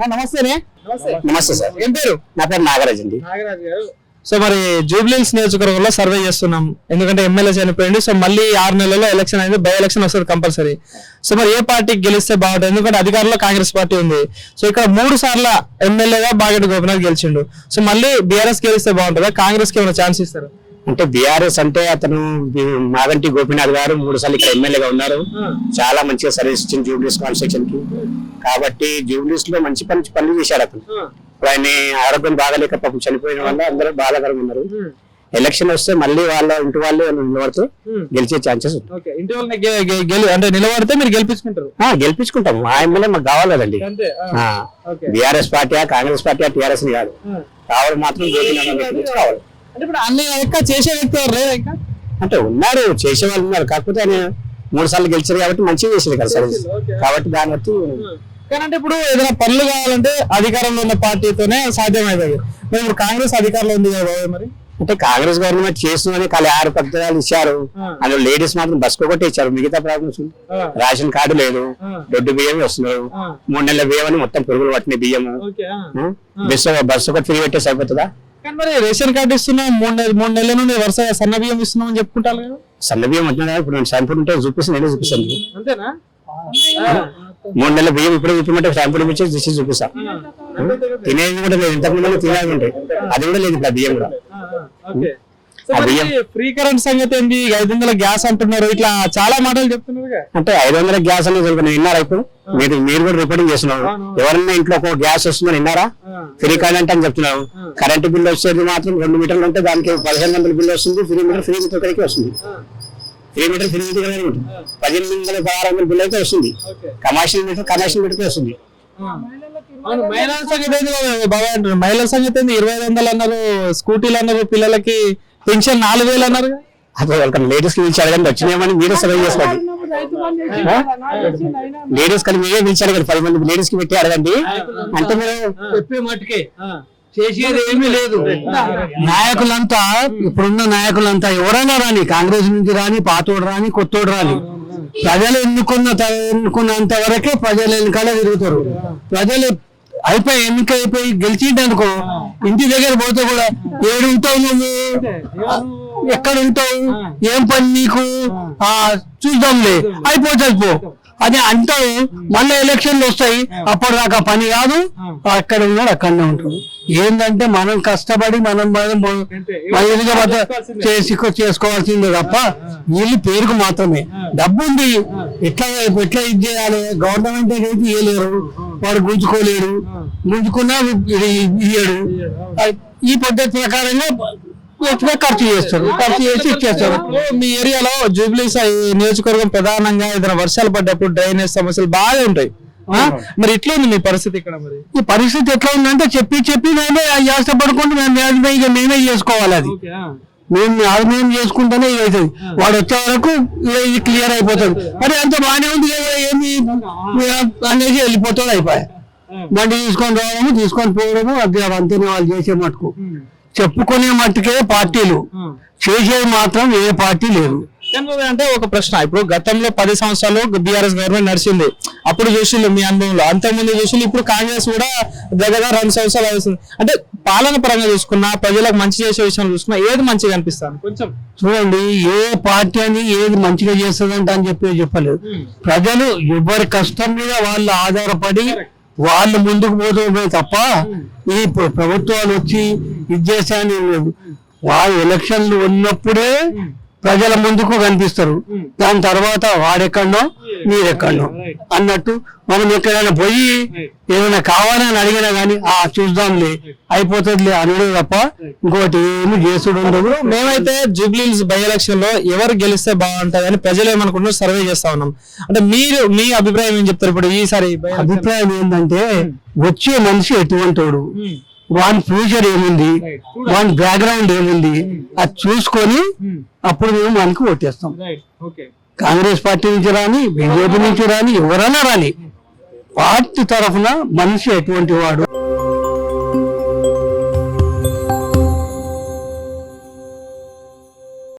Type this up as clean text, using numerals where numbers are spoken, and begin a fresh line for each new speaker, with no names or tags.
నమస్తే.
నమస్తే సార్.
ఏం పేరు?
నా పేరు నాగరాజ్ అండి.
నాగరాజ్ గారు. సో మరి జూబ్లీహిల్స్ నియోజకవర్గంలో సర్వే చేస్తున్నాం, ఎందుకంటే ఎమ్మెల్యే చనిపోయింది. సో మళ్ళీ 6 నెలల్లో ఎలక్షన్ అనేది, బై ఎలక్షన్ వస్తుంది కంపల్సరీ. సో మరి ఏ పార్టీకి గెలిస్తే బాగుంటుంది? ఎందుకంటే అధికారంలో కాంగ్రెస్ పార్టీ ఉంది. సో ఇక్కడ 3 సార్లు ఎమ్మెల్యేగా బాగెట్టి గోపీనాథ్ గెలిచిండు. సో మళ్ళీ బీఆర్ఎస్ గెలిస్తే బాగుంటుందా, కాంగ్రెస్ కి ఏమైనా ఛాన్స్ ఇస్తారు?
అంటే బీఆర్ఎస్ అంటే అతను మాగంటి గోపీనాథ్ గారు 3 సార్లు ఇక్కడ ఎమ్మెల్యేగా ఉన్నారు. చాలా మంచిగా సర్వీస్ ఇచ్చింది జూబ్లీహిల్స్ కాన్స్టిట్యూషన్ కి. కాబట్టి జూబ్లీహిల్స్ లో మంచి పనులు చేశారు అతను. ఆయన ఆరోగ్యం బాగాలేక పాపం చనిపోయిన వల్ల అందరూ బాధాకరంగా ఉన్నారు. ఎలక్షన్ వస్తే మళ్ళీ వాళ్ళ ఇంటి వాళ్ళు నిలబడుతూ గెలిచే ఛాన్సెస్
అంటే నిలబడితే మీరు గెలిపించుకుంటారు?
గెలిపించుకుంటాం. ఆ ఎమ్మెల్యే మాకు కావాలి కదండి. BRS party, Congress party, TRS కాదు, కావాలి మాత్రం గోపీనాథ్ కావాలి.
అంటే ఇప్పుడు అన్ని చేసే వ్యక్తి లేదా ఇంకా?
అంటే ఉన్నారు, చేసే వాళ్ళు ఉన్నారు. కాకపోతే ఆయన 3 సార్లు గెలిచారు కాబట్టి మంచిగా చేసేది కదా సర్వీస్. కాబట్టి దాన్ని బట్టి
కానీ ఇప్పుడు ఏదైనా పనులు కావాలంటే అధికారంలో ఉన్న పార్టీతోనే సాధ్యమవుతుంది. మరి ఇప్పుడు కాంగ్రెస్ అధికారంలో ఉంది కదా మరి.
అంటే కాంగ్రెస్ గవర్నమెంట్ చేస్తుందని 6 పథకాలు ఇచ్చారు. అందులో లేడీస్ మాత్రం బస్ ఒకటి ఇచ్చారు. మిగతా ప్రాబ్లమ్స్ రేషన్ కార్డు లేదు, దొడ్డు బియ్యం వస్తున్నారు. 3 నెలల బియ్యం అని మొత్తం పురుగులు పట్టిన బియ్యము. బస్సు ఒకటి ఫ్రీ పెట్టేసి అయిపోతుందా?
కానీ మరి రేషన్ కార్డు ఇస్తున్నాం, 3 నెలల నుండి వరుసగా సన్న బియ్యం ఇస్తున్నాం అని చెప్పుకుంటారు కదా.
సన్న బియ్యం వచ్చినా ఇప్పుడు నేను శాంపుల్ ఉంటే చూపిస్తాను, నేనే చూపిస్తాను.
అంతేనా?
3 నెలల బియ్యం ఇప్పుడు చూపించమంటే శాంపుల్ ఇచ్చి చూపిస్తా. తినేది కూడా లేదు, ఇంతకుముందు తినేది ఉంటాయి, అది కూడా లేదు ఇప్పుడు బియ్యం కూడా.
ఫ్రీ కరెంట్ సంగతి ఏంటి? 500 గ్యాస్ అంటున్నారు, ఇట్లా చాలా మాటలు చెప్తున్నారు.
అంటే 500 గ్యాస్ అనేది విన్నారా? ఇప్పుడు మీరు కూడా రిపోర్టింగ్ చేస్తున్నారు. ఎవరన్నా ఇంట్లో ఒక గ్యాస్ వస్తుందని విన్నారా? ఫ్రీ కరెంట్ అని చెప్తున్నారు. కరెంట్ బిల్ వచ్చేది మాత్రం 2 మీటర్లు ఉంటే దానికి 1500 బిల్ వస్తుంది. ఫ్రీ మీటర్ కడికి వస్తుంది. ఫ్రీ మీటర్ 1500 1600 బిల్ అయితే వస్తుంది. కమర్షియల్ మీటర్ వస్తుంది.
మహిళల సంగతి ఏంటి బాబా అంటారు? మహిళల సంగతి ఏంటి? 2500 అన్నారు, స్కూటీలు అన్నారు, పిల్లలకి పెన్షన్ 4000 అన్నారు.
అసలు లేడీస్ కి పిలిచారు కానీ వచ్చినాయమని మీరే సర్వే చేసుకోండి. లేడీస్ కానీ మీరే పిలిచారు కదా, 10 మంది లేడీస్ కి పెట్టి అడగండి. అంటే మీరు
చెప్పే మట్టుకే చేసేది ఏమీ లేదు.
నాయకులంతా, ఇప్పుడున్న నాయకులంతా ఎవరైనా రాని, కాంగ్రెస్ నుంచి రాని, పాతోడు రాని, కొత్తోడు రాని, ప్రజలు ఎన్నుకున్నంత వరకే ప్రజలు వెనకాల తిరుగుతారు. ప్రజలు ఎన్నిక అయిపోయి గెలిచిందనుకో, ఇంటి దగ్గర పోతే కూడా ఏడు ఉంటావు నువ్వు, ఎక్కడ ఉంటావు, ఏం పని నీకు, చూద్దాంలే అయిపోతుంది పో అని అంటావు. మళ్ళీ ఎలక్షన్లు వస్తాయి, అప్పటిదాకా పని కాదు, అక్కడ ఉన్నాడు అక్కడనే ఉంటాడు. ఏంటంటే మనం కష్టపడి మనం చేసుకోవాల్సిందే తప్ప వీళ్ళు పేరుకు మాత్రమే. డబ్బు ఉంది, ఎట్లా ఇది చేయాలి, గవర్నమెంట్ అయితే ఇవ్వలేరు, వాడు గుంజుకోలేడు, గుంజుకున్నా ఇయ్యడు. ఈ పద్ధతి ప్రకారంగా ఖర్చు చేస్తారు, ఖర్చు చేసి ఇచ్చేస్తారు.
మీ ఏరియాలో జూబ్లీహిల్స్ నియోజకవర్గం ప్రధానంగా ఏదైనా వర్షాలు పడ్డప్పుడు డ్రైనేజ్ సమస్యలు బాగా ఉంటాయి. మరి ఇట్లా ఉంది మీ పరిస్థితి ఇక్కడ? మరి
ఈ పరిస్థితి ఎట్లా ఉందంటే చెప్పి మేమే యాసపడుకుంటూ మేమే చేసుకోవాలి. అది మేము చేసుకుంటేనే ఇది అవుతుంది. వాడు వచ్చే వరకు ఇది క్లియర్ అయిపోతుంది. మరి అంత బాగానే ఉంది ఏమి అనేది వెళ్ళిపోతుంది. అయిపోయా బండి తీసుకొని రావడము, తీసుకొని పోవడము, అది అంతేనే వాళ్ళు చేసే మటుకు. చెప్పుకునే మట్టుకే పార్టీలు, చేసేది మాత్రం ఏ పార్టీ లేదు.
అంటే ఒక ప్రశ్న, ఇప్పుడు గతంలో 10 సంవత్సరాలు బీఆర్ఎస్ గవర్నమెంట్ నడిచింది, అప్పుడు చూసిండు మీ అనుభవంలో, అంతకుముందు చూసిండు, ఇప్పుడు కాంగ్రెస్ కూడా దగ్గర 2 సంవత్సరాలు అవుతుంది. అంటే పాలన పరంగా చూసుకున్నా, ప్రజలకు మంచి చేసే విషయం చూసుకున్నా, ఏది మంచిగా అనిపిస్తాను కొంచెం
చూడండి. ఏ పార్టీ అని ఏది మంచిగా చేస్తుందంట అని చెప్పలేదు. ప్రజలు ఎవరి కష్టం మీద వాళ్ళు ఆధారపడి వాళ్ళు ముందుకు పోతే తప్ప ఈ ప్రభుత్వాలు వచ్చి ఇది చేశాని లేదు. వాళ్ళు ఎలక్షన్లు ఉన్నప్పుడే ప్రజల ముందుకు కనిపిస్తారు. దాని తర్వాత వాడెక్కడో మీరెక్కడో అన్నట్టు మనం ఎక్కడైనా పోయి ఏమైనా కావాలని అడిగినా గానీ చూద్దాంలే అయిపోతుందిలే అనుడే తప్ప ఇంకోటి ఏమి చేసుడు ఉండదు.
మేమైతే జూబ్లీహిల్స్ బై ఎలక్షన్ లో ఎవరు గెలిస్తే బాగుంటది అని ప్రజలు ఏమనుకుంటున్నారు సర్వే చేస్తా ఉన్నాం. అంటే మీ అభిప్రాయం ఏం చెప్తారు? ఇప్పుడు ఈసారి
అభిప్రాయం ఏంటంటే, వచ్చే మనిషి ఎటువంటివాడు, వాని ఫ్యూచర్ ఏముంది, వాని బ్యాక్గ్రౌండ్ ఏముంది, అది చూసుకొని అప్పుడు మేము మనకు ఓటేస్తాం. కాంగ్రెస్ పార్టీ నుంచి రాని, బీజేపీ నుంచి రాని, ఎవరైనా రాని, పార్టీ తరఫున మనిషి ఎటువంటి వాడు